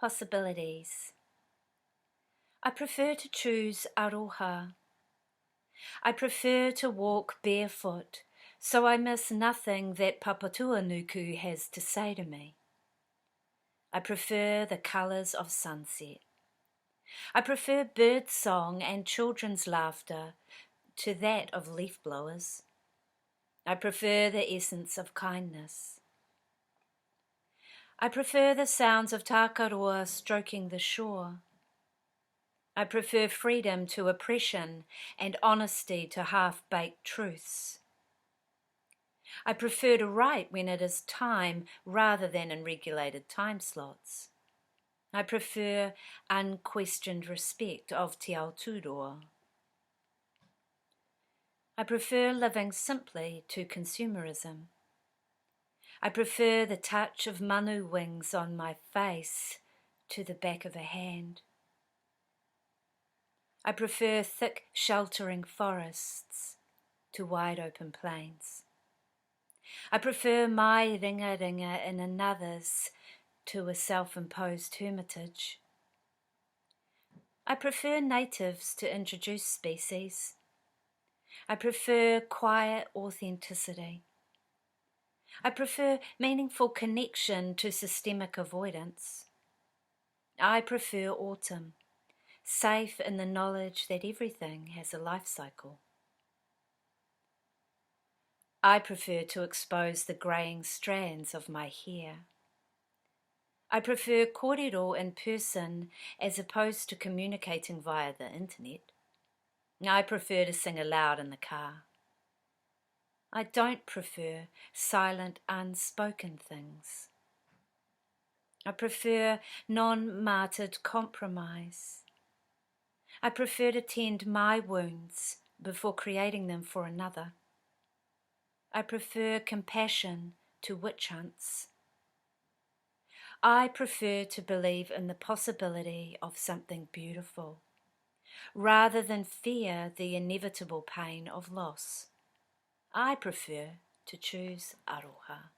Possibilities. I prefer to choose aroha. I prefer to walk barefoot, so I miss nothing that Papatuanuku has to say to me. I prefer the colours of sunset. I prefer bird song and children's laughter to that of leaf blowers. I prefer the essence of kindness. I prefer the sounds of takaroa stroking the shore. I prefer freedom to oppression and honesty to half-baked truths. I prefer to write when it is time rather than in regulated time slots. I prefer unquestioned respect of te Aotearoa. I prefer living simply to consumerism. I prefer the touch of manu wings on my face to the back of a hand. I prefer thick, sheltering forests to wide open plains. I prefer my ringa-ringa in another's to a self-imposed hermitage. I prefer natives to introduced species. I prefer quiet authenticity. I prefer meaningful connection to systemic avoidance. I prefer autumn, safe in the knowledge that everything has a life cycle. I prefer to expose the greying strands of my hair. I prefer kōrero in person as opposed to communicating via the internet. I prefer to sing aloud in the car. I don't prefer silent, unspoken things. I prefer non-martyred compromise. I prefer to tend my wounds before creating them for another. I prefer compassion to witch hunts. I prefer to believe in the possibility of something beautiful, rather than fear the inevitable pain of loss. I prefer to choose aroha.